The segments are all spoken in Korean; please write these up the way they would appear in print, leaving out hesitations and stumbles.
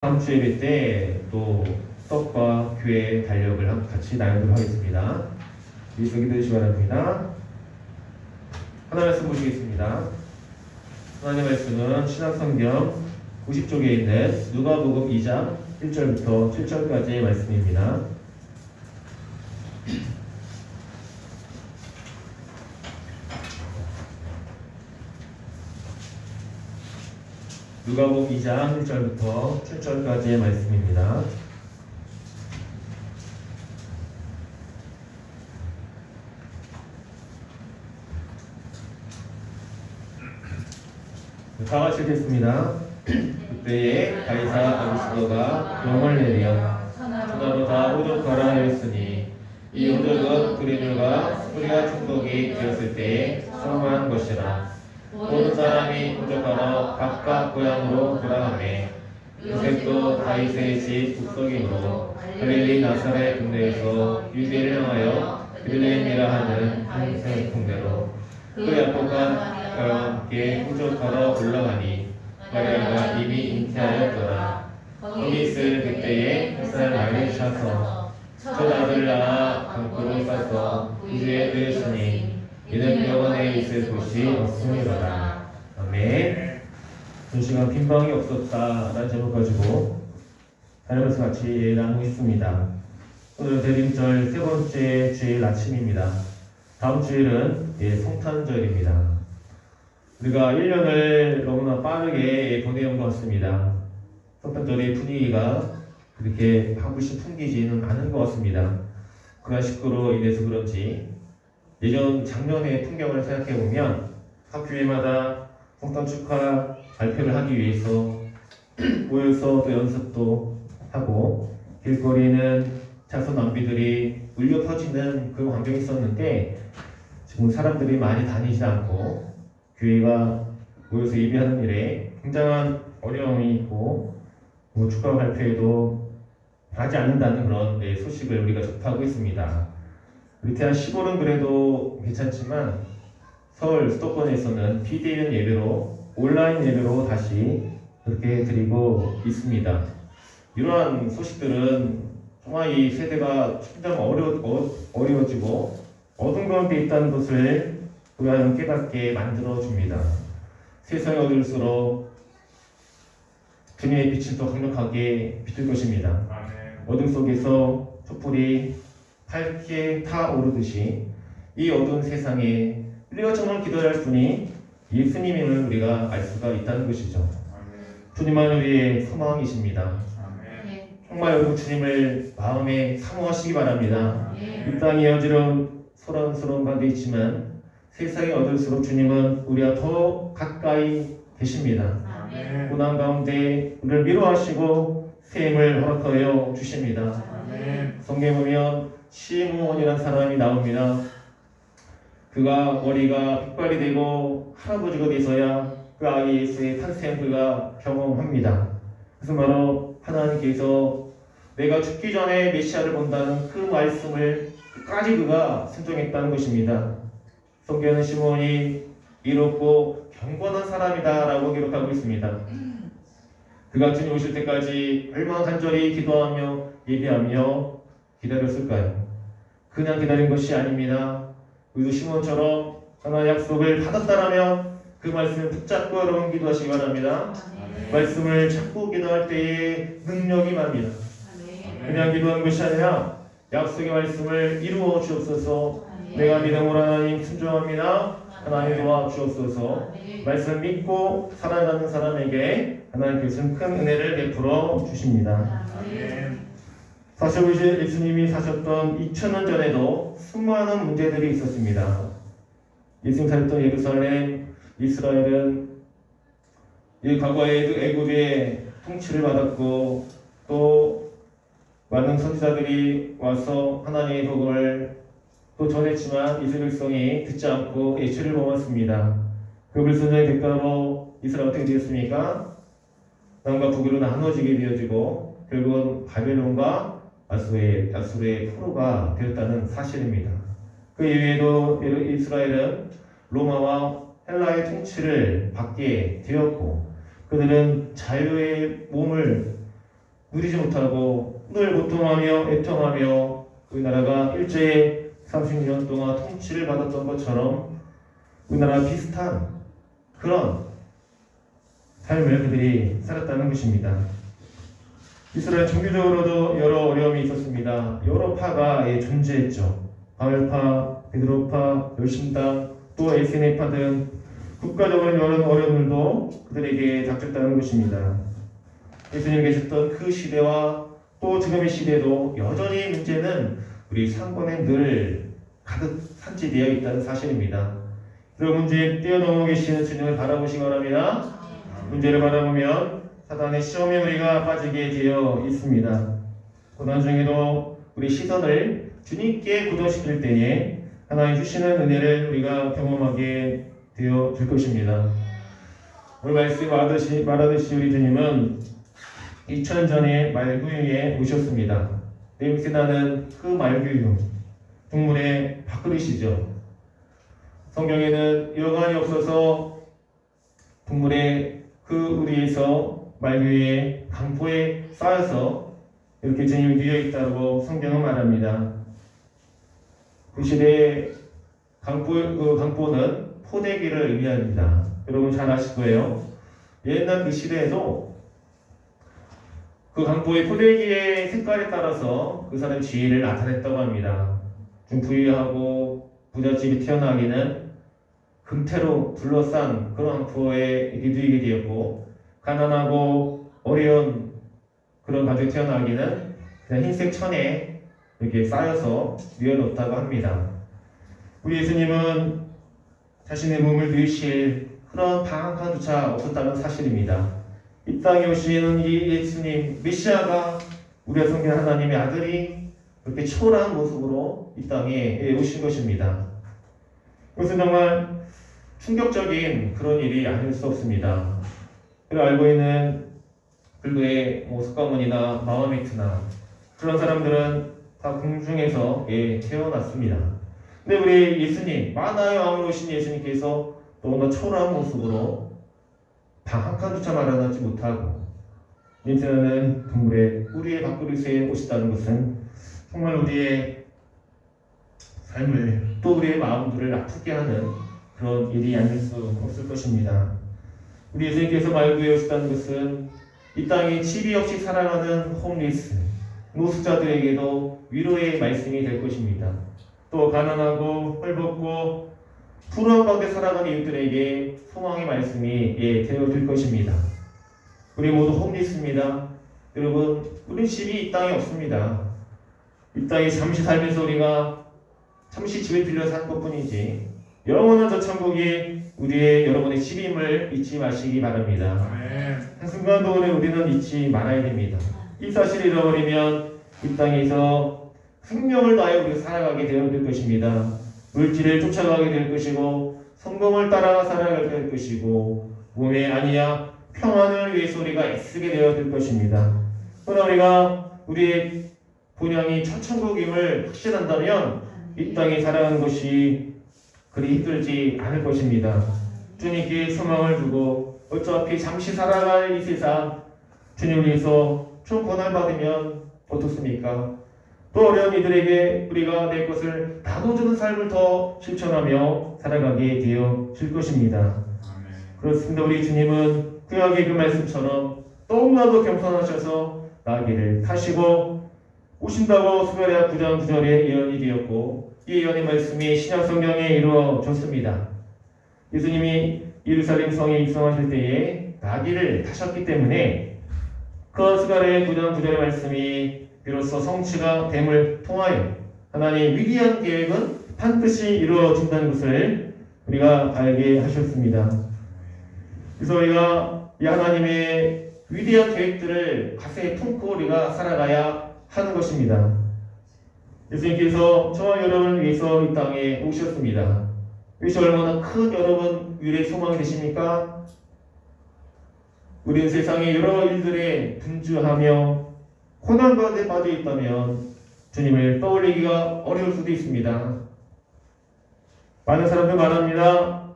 다음 주 예배 때 또 수업과 교회 달력을 같이 나누도록 하겠습니다. 미리서 기도해 주시기 바랍니다. 하나님 말씀 보시겠습니다. 하나님 말씀은 신약성경 90쪽에 있는 누가복음 2장 1절부터 7절까지의 말씀입니다. 누가복음 2장 1절부터 7절까지의 말씀입니다. 다 같이 읽겠습니다. 그때에 가이사 아구스도가 명을 내려 천하보다 오죽하라 하였으니 이 오죽은 그리들과 수리아 총독이 되었을 때에 성공한 것이라. 모든 사람이 오죽하러 각각 고향으로 돌아가매 요셉도 다윗의 집 북석이므로 갈릴리 나사렛 군대에서 유대를 향하여 베들레헴이라 하는 한 동네로 그 약속한 마리아와 함께 오죽하러 올라가니 마리아가 이미 잉태하였더라. 거기 있을 그때에 햇살 날이 샤서 첫 아들을 낳아 강포로 싸서 우주에 들으시니 이는 병원에 있을 곳이 없음이로다. 아멘. 이 시간 빈방이 없었다 라는 제목 가지고 하나님께서 같이 나누겠습니다. 오늘 대림절 세 번째 주일 아침입니다. 다음 주일은 성탄절입니다. 우리가 1년을 너무나 빠르게 보내온 것 같습니다. 성탄절의 분위기가 그렇게 한국씩 풍기지는 않은 것 같습니다. 코로나19로 인해서 그런지 예전 작년의 풍경을 생각해보면 각 교회마다 성탄 축하 발표를 하기 위해서 모여서 또 연습도 하고 길거리에는 차선 낭비들이 울려 퍼지는 그런 환경이 있었는데 지금 사람들이 많이 다니지 않고 교회가 모여서 예배하는 일에 굉장한 어려움이 있고 축하 발표에도 하지 않는다는 그런 소식을 우리가 접하고 있습니다. 우리 태안 시골은 그래도 괜찮지만 서울 수도권에서는 비대면 예배로 온라인 예배로 다시 그렇게 드리고 있습니다. 이러한 소식들은 정말 이 세대가 점점 어려워지고 어둠 가운데 있다는 것을 우리가 깨닫게 만들어줍니다. 세상이 어두울수록 주님의 빛은 더 강력하게 비칠 것입니다. 어둠 속에서 촛불이 밝게 타오르듯이 이 어두운 세상에 우리가 정말 기도할 분이 예수님임을 우리가 알 수가 있다는 것이죠. 주님만 우리의 소망이십니다. 정말 여러분 주님을 마음에 사모하시기 바랍니다. 이 땅이 어지러운 소란스러운 가운데 있지만 세상이 어두울수록 주님은 우리와 더 가까이 계십니다. 고난 가운데 우리를 위로하시고 새 힘을 허락하여 주십니다. 성경에 보면 시므온이라는 사람이 나옵니다. 그가 머리가 흑발이 되고 할아버지가 돼서야 그 아기 예수의 탄생 그가 경험합니다. 그래서 바로 하나님께서 내가 죽기 전에 메시아를 본다는 그 말씀을 끝까지 그가 순종했다는 것입니다. 성경에는 시므온이 이롭고 경건한 사람이다 라고 기록하고 있습니다. 그가 주님 오실 때까지 얼마나 간절히 기도하며 예배하며 기다렸을까요? 그냥 기다린 것이 아닙니다. 우리도 시몬처럼 하나의 약속을 받았다라면 그 말씀을 붙잡고 여러분 기도하시기 바랍니다. 말씀을 찾고 기도할 때에 능력이 납니다. 그냥 기도하는 것이 아니라 약속의 말씀을 이루어 주옵소서. 내가 믿음으로 하나님 순종합니다. 하나님 도와주옵소서. 말씀 믿고 살아가는 사람에게 하나님께서는 큰 은혜를 베풀어 주십니다. 사실 우리 예수님이 사셨던 2000년 전에도 수많은 문제들이 있었습니다. 예수님 사셨던 예루살렘, 이스라엘은 과거에 애굽의 통치를 받았고 또 많은 선지자들이 와서 하나님의 복음을 또 전했지만 이스라엘 백성이 듣지 않고 예추를 범했습니다. 그 불순종의 대가로 이스라엘 어떻게 되었습니까? 남과 북으로 나눠지게 되어지고 결국은 바벨론과 아수르의 포로가 되었다는 사실입니다. 그 이외에도 이스라엘은 로마와 헬라의 통치를 받게 되었고 그들은 자유의 몸을 누리지 못하고 늘 고통하며 애통하며 우리나라가 일제의 30년 동안 통치를 받았던 것처럼 우리나라 비슷한 그런 삶을 그들이 살았다는 것입니다. 이스라엘 종교적으로도 여러 어려움이 있었습니다. 여러 파가 존재했죠. 바알파, 베드로파, 열심당, 또 에스네파 등 국가적으로 여러 어려움들도 그들에게 닥쳤다는 것입니다. 예수님 계셨던 그 시대와 또 지금의 시대도 여전히 문제는 우리 상권에 늘 가득 산지되어 있다는 사실입니다. 그 문제에 뛰어넘어 계시는 주님을 바라보시기 바랍니다. 문제를 바라보면 사단의 시험에 우리가 빠지게 되어 있습니다. 고난 중에도 우리 시선을 주님께 고정시킬 때에 하나님 주시는 은혜를 우리가 경험하게 되어 줄 것입니다. 오늘 말씀 말하듯이 우리 주님은 2000년 전에 말구유에 오셨습니다. 냄새나는 그 말구유, 동물의 밥그릇이죠. 성경에는 여관이 없어서 동물의 그 우리에서 말구유에 강포에 쌓여서 이렇게 주님이 누워있다고 성경은 말합니다. 그 시대의 강포는 포대기를 의미합니다. 여러분 잘 아실 거예요. 옛날 그 시대에도 그 강포의 포대기의 색깔에 따라서 그 사람의 지위를 나타냈다고 합니다. 좀 부유하고 부잣집이 태어나기는 금태로 둘러싼 그런 강포에 누이게 되었고, 가난하고 어려운 그런 가족이 태어나기는 그냥 흰색 천에 이렇게 쌓여서 누워놓다고 합니다. 우리 예수님은 자신의 몸을 누이실 그런 방 한 칸조차 없었다는 사실입니다. 이 땅에 오시는 이 예수님 메시아가 우리가 섬기는 하나님의 아들이 그렇게 초라한 모습으로 이 땅에 오신 것입니다. 이것은 정말 충격적인 그런 일이 아닐 수 없습니다. 우리가 알고 있는 불교의 석가모니나 마호메트나 그런 사람들은 다 궁중에서 태어났습니다. 근데 우리 예수님, 만화의 왕으로 오신 예수님께서 너무나 초라한 모습으로 방 한 칸조차 마련하지 못하고 냄새나는 동물의 우리의 밥그릇에 오시다는 것은 정말 우리의 삶을 또 우리의 마음들을 아프게 하는 그런 일이 아닐 수 없을 것입니다. 우리 예수님께서 말구에 오시다는 것은 이 땅에 집이 없이 살아가는 홈리스, 노숙자들에게도 위로의 말씀이 될 것입니다. 또 가난하고 헐벗고 불우한 가운데 살아가는 이웃들에게 소망의 말씀이 되어질 것입니다. 우리 모두 홈리스입니다. 여러분, 우리 집이 이 땅에 없습니다. 이 땅에 잠시 살면서 우리가 잠시 집을 빌려 사는 것뿐이지 영원한 저 천국이 우리의 여러분의 집임을 잊지 마시기 바랍니다. 한순간도 우리는 잊지 말아야 됩니다. 이 사실을 잃어버리면 이 땅에서 생명을 다해 우리가 살아가게 되어질 것입니다. 물질을 쫓아가게 될 것이고 성공을 따라 살아가게 될 것이고 몸에 아니야 평안을 위해서 우리가 애쓰게 되어질 것입니다. 그러나 우리가 우리의 본향이 천국임을 확신한다면 이 땅에 살아가는 것이 그리 힘들지 않을 것입니다. 주님께 소망을 두고 어차피 잠시 살아갈 이 세상 주님을 위해서 좀 권한받으면 어떻습니까? 또 어려운 이들에게 우리가 내 것을 나눠주는 삶을 더 실천하며 살아가게 되어질 것입니다. 그렇습니다. 우리 주님은 구약의 그 말씀처럼 너무나도 겸손하셔서 나귀를 타시고 오신다고 스가랴 9장 9절에 예언이 되었고 이 예언의 말씀이 신약 성경에 이루어졌습니다. 예수님이 예루살렘 성에 입성하실 때에 나귀를 타셨기 때문에 그 스가랴 9장 9절의 말씀이 비로소 성취가 됨을 통하여 하나님의 위대한 계획은 반드시 이루어진다는 것을 우리가 알게 하셨습니다. 그래서 우리가 이 하나님의 위대한 계획들을 가슴에 품고 우리가 살아가야 하는 것입니다. 예수님께서 저와 여러분을 위해서 이 땅에 오셨습니다. 이것이 얼마나 큰 여러분 위의 소망이 되십니까? 우리는 세상의 여러 일들에 분주하며 고난 가운데 빠져 있다면 주님을 떠올리기가 어려울 수도 있습니다. 많은 사람들 말합니다.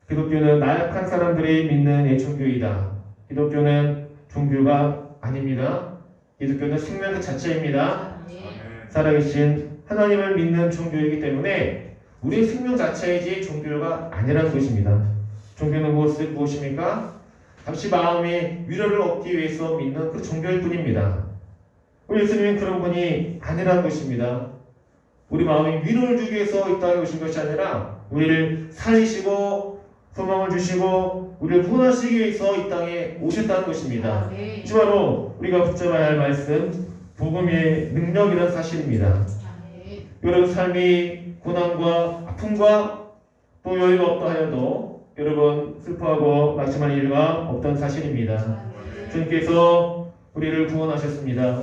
기독교는 나약한 사람들이 믿는 애청교이다. 기독교는 종교가 아닙니다. 기독교는 생명 그 자체입니다. 살아계신 하나님을 믿는 종교이기 때문에 우리의 생명 자체이지 종교가 아니라는 것입니다. 종교는 무엇입니까? 잠시 마음의 위로를 얻기 위해서 믿는 그 종교일 뿐입니다. 우리 예수님은 그런 분이 아니라는 것입니다. 우리 마음에 위로를 주기 위해서 이 땅에 오신 것이 아니라 우리를 살리시고 소망을 주시고 우리를 구원하시기 위해서 이 땅에 오셨다는 것입니다. 이 바로 우리가 붙잡아야 할 말씀, 복음의 능력이라는 사실입니다. 여러분 삶이 고난과 아픔과 또 여유가 없다 하여도 여러분 슬퍼하고 낙심할 이유가 없다는 사실입니다. 주님께서 우리를 구원하셨습니다.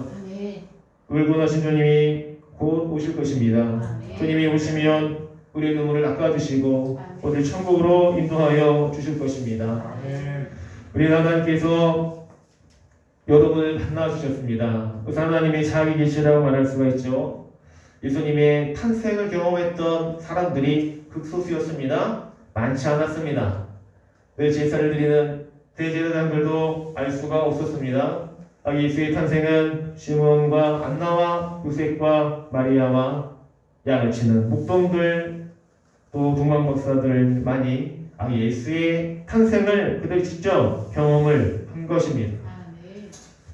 우리를 구원하신 주님이 곧 오실 것입니다. 주님이 오시면 우리의 눈물을 닦아주시고 어디 천국으로 인도하여 주실 것입니다. 우리 하나님께서 여러분을 만나주셨습니다. 그래서 하나님의 자기 계시라고 말할 수가 있죠. 예수님의 탄생을 경험했던 사람들이 극소수였습니다. 많지 않았습니다. 늘 제사를 드리는 대제사장들도 알 수가 없었습니다. 예수의 탄생은 시몬과 안나와 요셉과 마리아와 양을 치는 목동들 또 동방박사들만이 예수의 탄생을 그들이 직접 경험을 한 것입니다.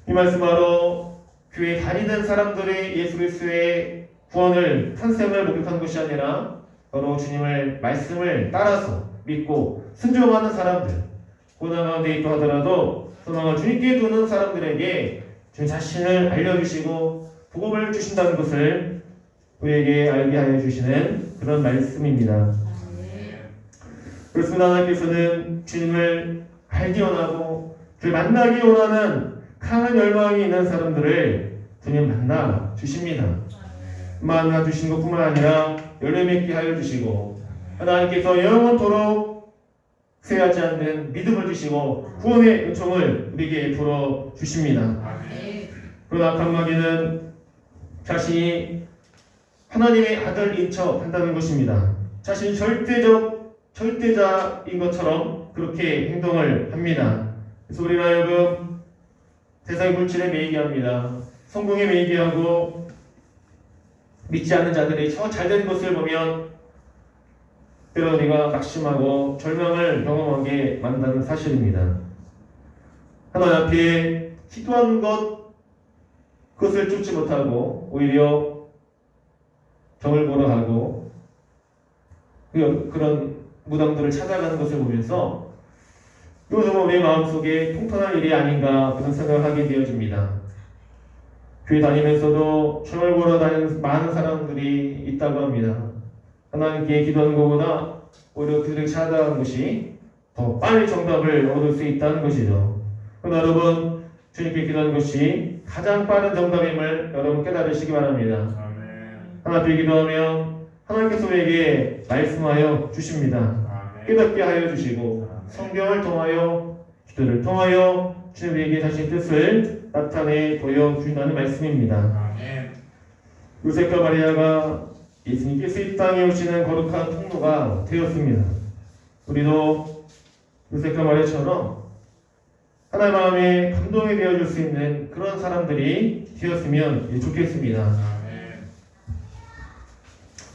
이 말씀 바로 교회 다니는 사람들의 예수 그리스도의 구원을 탄생을 목격한 것이 아니라 바로 주님을 말씀을 따라서 믿고 순종하는 사람들, 고난 가운데 있다 하더라도 소망을 주님께 두는 사람들에게 주님 자신을 알려주시고 복음을 주신다는 것을 우리에게 알게 하여 주시는 그런 말씀입니다. 그렇습니다. 하나님께서는 주님을 알기 원하고 그를 만나기 원하는 강한 열망이 있는 사람들을 주님 만나 주십니다. 만나 주시는 것뿐만 아니라 열매 맺게 하여 주시고 하나님께서 영원토록 쇠하지 않는 믿음을 주시고 구원의 은총을 우리에게 풀어 주십니다. 그러나 감마귀는 자신이 하나님의 아들인 척 한다는 것입니다. 자신이 절대자인 것처럼 그렇게 행동을 합니다. 그래서 우리는 하여금 세상의 물질에 매이게 합니다. 성공에 매이게 하고 믿지 않는 자들이 저 잘된 것을 보면 때로 우리가 낙심하고 절망을 경험하게 만드는 사실입니다. 하나님 앞에 기도한 그것을 쫓지 못하고 오히려 정을 보러 하고 그런 무당들을 찾아가는 것을 보면서 이것은 우리 마음속에 통탄할 일이 아닌가 그런 생각을 하게 되어집니다. 교회 다니면서도 정을 보러 다니는 많은 사람들이 있다고 합니다. 하나님께 기도하는 것보다 오히려 그들에게 찾아가는 것이 더 빨리 정답을 얻을 수 있다는 것이죠. 그러나 여러분 주님께 기도하는 것이 가장 빠른 정답임을 여러분 깨달으시기 바랍니다. 하나님께 기도하면 하나님께서 우리에게 말씀하여 주십니다. 깨닫게 하여 주시고 성경을 통하여 기도를 통하여 주님에게 자신의 뜻을 나타내 보여주신다는 말씀입니다. 요셉과 마리아가 예수님께서 이 땅에 오시는 거룩한 통로가 되었습니다. 우리도 요셉과 마리아처럼 하나님의 마음에 감동이 되어줄 수 있는 그런 사람들이 되었으면 좋겠습니다.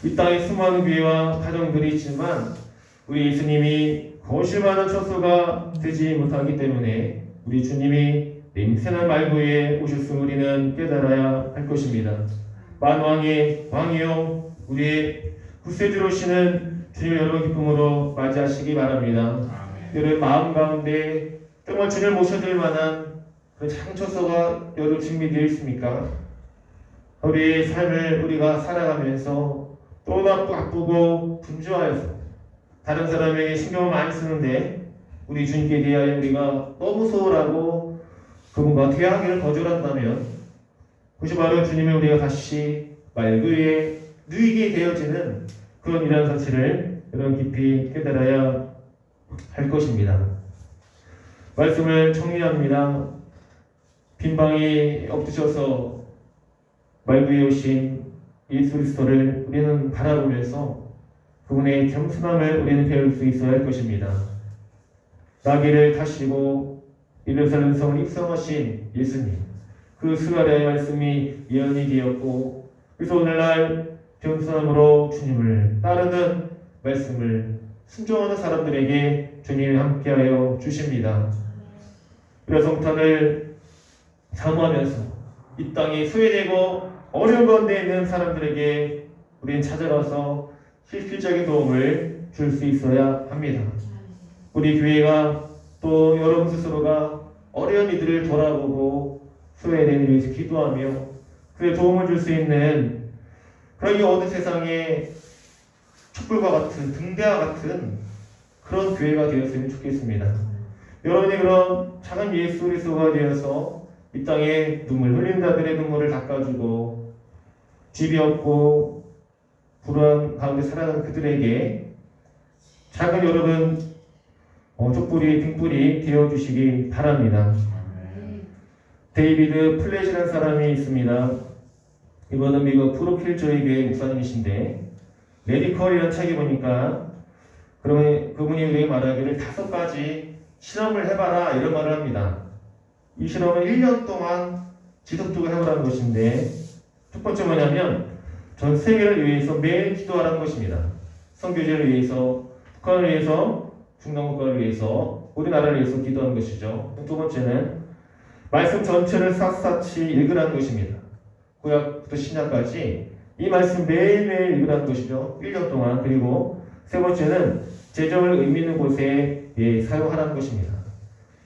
이 땅에 수많은 교회와 가정들이 있지만 우리 예수님이 거실만한 처소가 되지 못하기 때문에 우리 주님이 냄새난 말구에 오셨음을 우리는 깨달아야 할 것입니다. 만왕의 왕이요 우리의 구세주로 오시는 주님을 여러분 기쁨으로 맞이하시기 바랍니다. 여러분 마음 가운데 정말 주님을 모셔드릴 만한 그런 장처소가 여러분 준비되어 있습니까? 우리의 삶을 우리가 살아가면서 또 바쁘고 분주하여서 다른 사람에게 신경을 많이 쓰는데 우리 주님께 대하여 우리가 너무 소홀하고 그분과 대화하기를 거절한다면 그것이 바로 주님을 우리가 다시 말 위에 누이게 되어지는 그런 일이라는 사실을 여러분 깊이 깨달아야 할 것입니다. 말씀을 정리합니다. 빈방에 엎드셔서 말 위에 오신 예수 그리스도를 우리는 바라보면서 그분의 겸손함을 우리는 배울 수 있어야 할 것입니다. 나귀를 타시고 예루살렘 성을 입성하신 예수님, 그 수발의 말씀이 예언이 되었고, 그래서 오늘날 겸손함으로 주님을 따르는 말씀을 순종하는 사람들에게 주님이 함께하여 주십니다. 그래서 성탄을 사모하면서 이 땅이 소외되고 어려운 가운데 있는 사람들에게 우리는 찾아가서 실질적인 도움을 줄 수 있어야 합니다. 우리 교회가 또 여러분 스스로가 어려운 이들을 돌아보고 소외된 이를 위해서 기도하며 그에 도움을 줄 수 있는 그런 이 어느 세상에 촛불과 같은 등대와 같은 그런 교회가 되었으면 좋겠습니다. 여러분이 그런 작은 예수 그리스도가 되어서 이 땅에 눈물 흘린 자들의 눈물을 닦아주고 집이 없고 불안 가운데 살아가는 그들에게 작은 여러분 촛불이 등불이 되어주시기 바랍니다. 데이비드 플랫이라는 사람이 있습니다. 이번은 미국 브루클조이 교회 목사님이신데 레디컬이라는 책에 보니까 그러면 그분이 우리에게 말하기를 5가지 실험을 해봐라 이런 말을 합니다. 이 실험은 1년 동안 지속적으로 해보라는 것인데 첫 번째 뭐냐면 전 세계를 위해서 매일 기도하라는 것입니다. 선교제를 위해서, 북한을 위해서, 중동국가를 위해서, 우리나라를 위해서 기도하는 것이죠. 두 번째는 말씀 전체를 샅샅이 읽으라는 것입니다. 구약부터 신약까지 이 말씀 매일매일 읽으라는 것이죠. 1년 동안. 그리고 세 번째는 재정을 의미 있는 곳에 사용하라는 것입니다.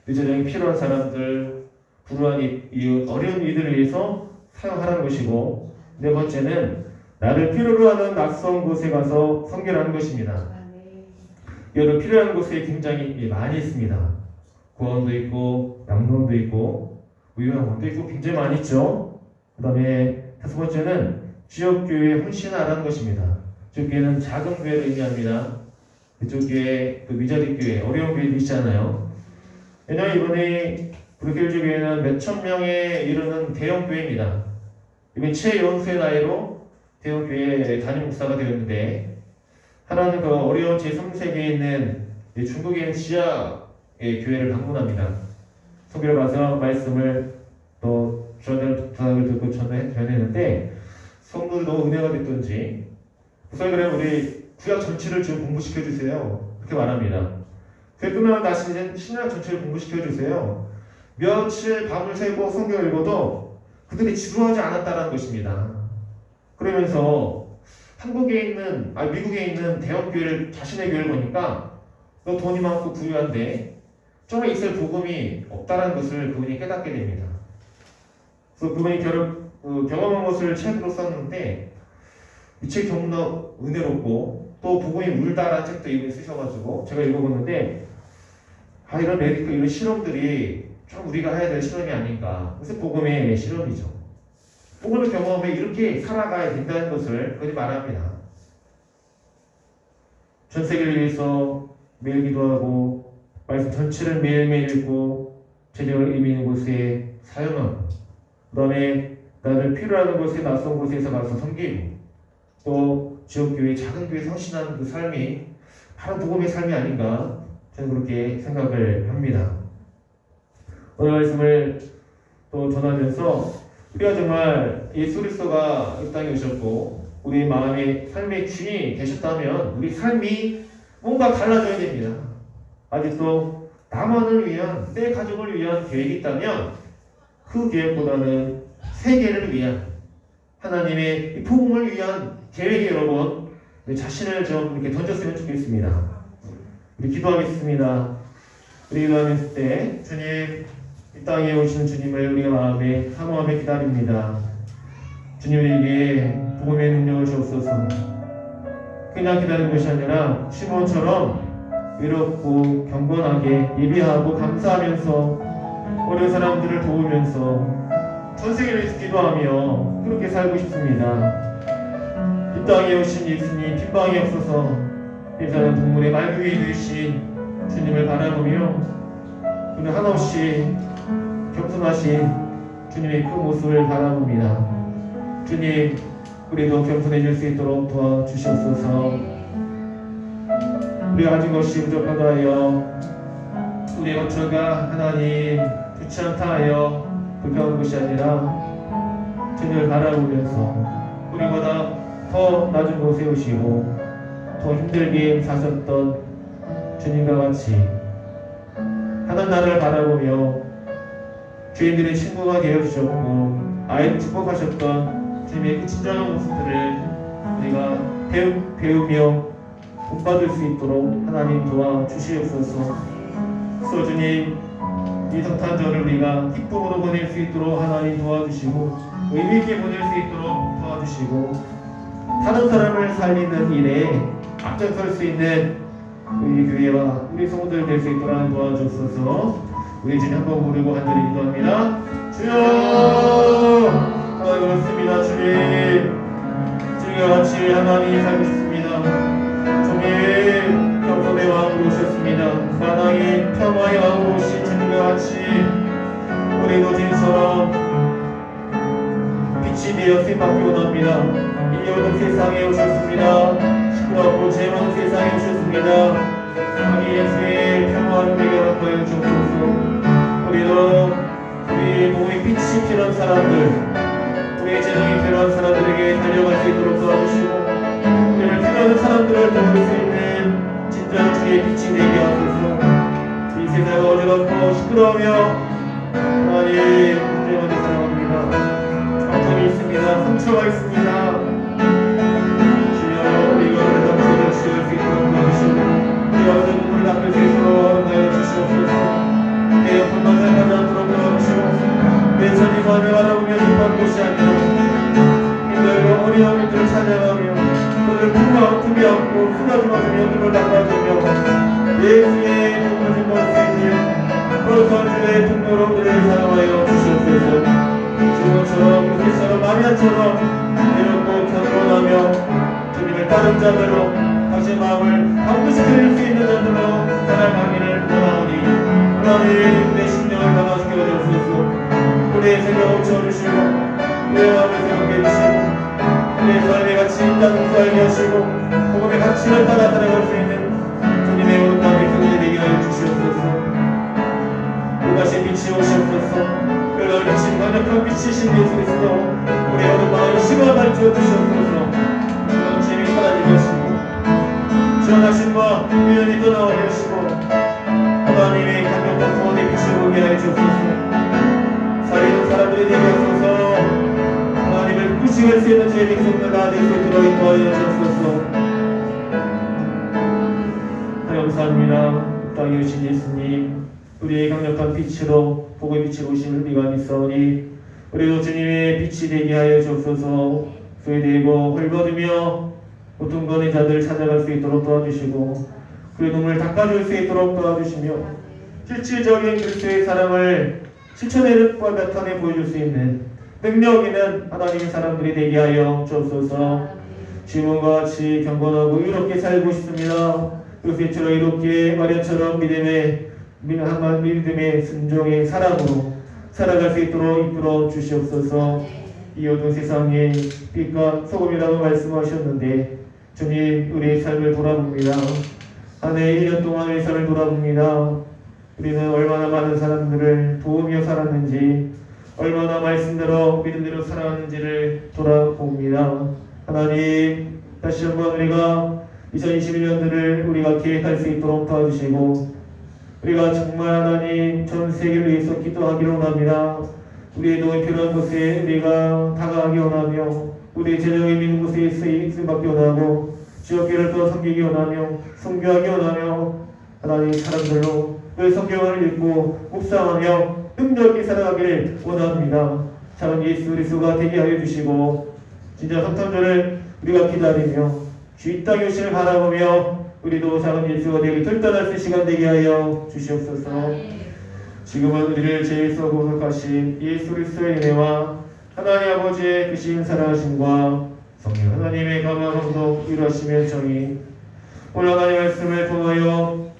재정이 필요한 사람들, 불우한 이웃, 어려운 이들을 위해서 사용하라는 것이고 네 번째는 나를 필요로 하는 낯선 곳에 가서 선교하는 것입니다. 여러 필요한 곳에 굉장히 많이 있습니다. 구원도 있고 양론도 있고 우유학원도 있고 굉장히 많이 있죠. 그 다음에 5번째는 지역교회에 헌신하라는 것입니다. 지역교회는 작은 교회를 의미합니다. 그쪽 교회, 그 미자리 교회, 어려운 교회도 있잖아요. 왜냐하면 이번에 브루클주 교회는 몇천 명에 이르는 대형 교회입니다. 이번 최연소의 나이로 대형 교회 담임 목사가 되었는데 하나는 그 어려운 제3세계에 있는 중국에 있는 지하의 교회를 방문합니다. 선교를 가서 말씀을 또 부탁을 듣고 전했는데 성도들도 은혜가 됐던지 우선 그래 우리 구약 전체를 좀 공부시켜 주세요. 그렇게 말합니다. 그 끝나고 다시 신약 전체를 공부시켜 주세요. 며칠 밤을 새고 성경을 읽어도 그들이 지루하지 않았다는 것입니다. 그러면서 한국에 있는, 미국에 있는 대형교회를, 자신의 교회를 보니까 너 돈이 많고 부유한데 정말 있을 복음이 없다는 것을 그분이 깨닫게 됩니다. 그래서 그분이 경험한 것을 책으로 썼는데 이 책이 너무나 은혜롭고 또 복음이 울다라는 책도 이분이 쓰셔가지고 제가 읽어봤는데 이런 메디컬, 이런 실험들이 좀 우리가 해야 될 실험이 아닌가. 그래서 복음의 실험이죠. 복음을 경험해 이렇게 살아가야 된다는 것을 그들이 말합니다. 전 세계를 위해서 매일 기도하고 말씀 전체를 매일매일 읽고 재정을 의미 있는 곳에 사용하고 그 다음에 나를 필요하는 곳에 낯선 곳에서 가서 섬기고 또 지역교회, 작은 교회에 성신하는 그 삶이 바로 복음의 삶이 아닌가 저는 그렇게 생각을 합니다. 오늘 말씀을 또 전하면서 우리가 정말 예수 그리스도가 이 땅에 오셨고 우리 마음의 삶의 주인이 되셨다면 우리 삶이 뭔가 달라져야 됩니다. 아직도 나만을 위한, 내 가족을 위한 계획이 있다면 그 계획보다는 세계를 위한 하나님의 복음을 위한 계획에 여러분 우리 자신을 좀 이렇게 던졌으면 좋겠습니다. 우리 기도하겠습니다. 우리 기도하면서 때 주님 이 땅에 오시는 주님을 우리가 마음에 사모하며 기다립니다. 주님에게 복음의 능력을 주옵소서. 그냥 기다리는 것이 아니라 시몬처럼 외롭고 경건하게 예비하고 감사하면서 어려운 사람들을 도우면서 전 세계를 위해서 기도하며 그렇게 살고 싶습니다. 이 땅에 오신 예수님 빈방이 없어서 인사는 동물의 말 위에 누이신 주님을 바라보며 오늘 한없이 겸손하신 주님의 그 모습을 바라봅니다. 주님, 우리도 겸손해질 수 있도록 도와주시옵소서. 우리가 가진 것이 부족하다 하여 우리의 거처가 하나님 좋지 않다 하여 불평하는 것이 아니라 주님을 바라보면서 우리보다 더 낮은 곳에 오시고 더 힘들게 사셨던 주님과 같이 하는 나를 바라보며 죄인들의 친구가 되어주셨고 아이를 축복하셨던 주님의 그 친절한 모습들을 우리가 배우며 본받을 수 있도록 하나님 도와주시옵소서. 그래서 주님 이 성탄절을 우리가 기쁨으로 보낼 수 있도록 하나님 도와주시고 의미있게 보낼 수 있도록 도와주시고 다른 사람을 살리는 일에 앞장설 수 있는 우리 교회와 우리 성도들 될 수 있도록 도와주옵소서. 우리 주님 한번 부르고 간절히 기도합니다. 주여 그렇습니다. 주님 주님과 같이 하나님 살고 싶습니다. 주님 평범의 왕으로 오셨습니다. 만왕의 평화의 왕으로 오신 주님과 같이 우리도 주님처럼 빛이 되어 쓰임받기 원합니다. 이 어두운 세상에 오셨습니다. 시끄럽고 죄 많은 세상에 오셨습니다. 우리 예수의 평화를 배경하고 주옵소서. 우리도 우리 몸에 빛이 필요한 사람들, 우리의 재능이 필요한 사람들에게 달려갈 수 있도록 도와주시고 우리를 필요한 사람들을 도울 수 있는 진정한 주의 빛이 되게 하소서. 이 세상은 어지럽고 시끄러우며 하나님 문제만을 사랑합니다. 아픔이 있습니다. 상처가 있습니다. 주여 우리가 상처를 치유할 수 있도록 도와주시고 우리가 어떤 눈물을 닦을 수 있도록 허락하여 주시옵소서. 내 옆을만 살아가지 않도록 도와주시고 내 전이 마음에 바라보며 기뻐하는 것이 아니라 힘들고 어려운 일들을 찬양하며 그들 품과 아픔이 없고 쓰다듬어 주며 눈을 닦아주며 예수의 눈물을 볼 수 있는 거룩한 주의 통로로 우리를 사랑하여 주시옵소서. 주님처럼 요셉처럼 마리아처럼 이렇고 견고하며 주님을 따른 자들로 당신의 마음을 반드시 드릴 수 있는 자들로 살아가기를 원하오니 하나님 내 심령을 변화시켜 주옵소서. 우리의 생각을 채워주시고 우리의 마음을 새롭게 해주시고 우리의 삶의 가치 있다는 걸 알게 하시고 복음의 가치를 따라 살아갈 수 있는 주님의 온당의 교회 되게 하여 주시옵소서. 그것이 빛이 오시옵소서. 그걸 비친 강력한 빛이신 예수 그리스도 우리의 어두운 마음을 시원하게 지어주시옵소서. 그런 죄이 사라지게 하시고 시원하심과 유연히 떠나오게 하시고 하나님의 강력한 구원의 빛을 보게 하여 주옵소서. 살리는 사람들이 되게 하소서. 하나님을 꾸짖을 수 있는 죄의 백성들 다 될 수 있도록 인도하여 주옵소서. 감사합니다. 땅에 오신 예수님 우리의 강력한 빛으로 복음의 빛으로 오신 우리가 믿사오니 우리도 주님의 빛이 되게 하여 주옵소서. 소외되고 헐벗으며 고통 거는 자들을 찾아갈 수 있도록 도와주시고 그의 눈물 닦아줄 수 있도록 도와주시며 실질적인 그리스도의 사랑을 실천과 나타내 보여줄 수 있는 능력 있는 하나님의 사람들이 되게 하여 주옵소서. 지금과 같이 경건하고 의롭게 살고 싶습니다. 요셉처럼 이롭게 마리아처럼 믿음의 순종의 사랑으로 살아갈 수 있도록 이끌어 주시옵소서. 이 어두운 세상에 빛과 소금이라고 말씀하셨는데 주님 우리의 삶을 돌아봅니다. 한 해 1년 동안의 삶을 돌아봅니다. 우리는 얼마나 많은 사람들을 도우며 살았는지 얼마나 말씀대로 믿음대로 살아왔는지를 돌아봅니다. 하나님 다시 한번 우리가 2021년들을 우리가 계획할 수 있도록 도와주시고 우리가 정말 하나님 전 세계를 위해서 기도하기를 원합니다. 우리의 도움이 필요한 곳에 우리가 다가가기 원하며 우리의 재능이 있는 곳에 쓰임받기 원하고 지역교회를 또 섬기기 원하며 선교하기 원하며 하나님 사람들로 그 성경을 읽고 묵상하며 능력있게 살아가기를 원합니다. 작은 예수 그리스도가 되게 하여 주시고 진짜 성탄절을 우리가 기다리며 주 이 땅에 오시를 바라보며 우리도 작은 예수가 되게 결단할 수 시간 되게 하여 주시옵소서. 지금은 우리를 죄에서 구속하신 예수 그리스도의 은혜와 하나님 아버지의 크신 사랑하심과 성령 하나님의 감화함도 위로하시며 정의 오늘 하나님의 말씀을 통하여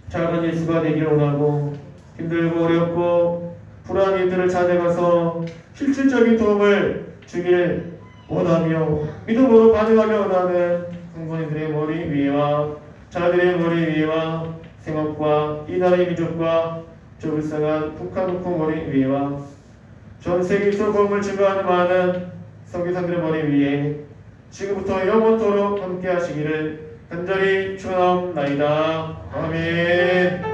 작은 예수가 되기를 원하고 힘들고 어렵고 불안한 일들을 찾아가서 실질적인 도움을 주기를 원하며 믿음으로 반응하기 원하는 성도님들의 머리 위에와 자들의 머리 위에와 생업과 이 나라의 민족과 저 불쌍한 북한 북한 머리 위에와 전 세계에서 복음을 증거하는 많은 선교사들의 머리 위에 지금부터 영원토록 함께 하시기를 간절히 축원하옵나이다. 아멘.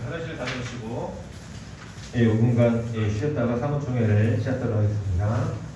화장실 다녀오시고 5분간 쉬었다가 사무총회를 시작하도록 하겠습니다.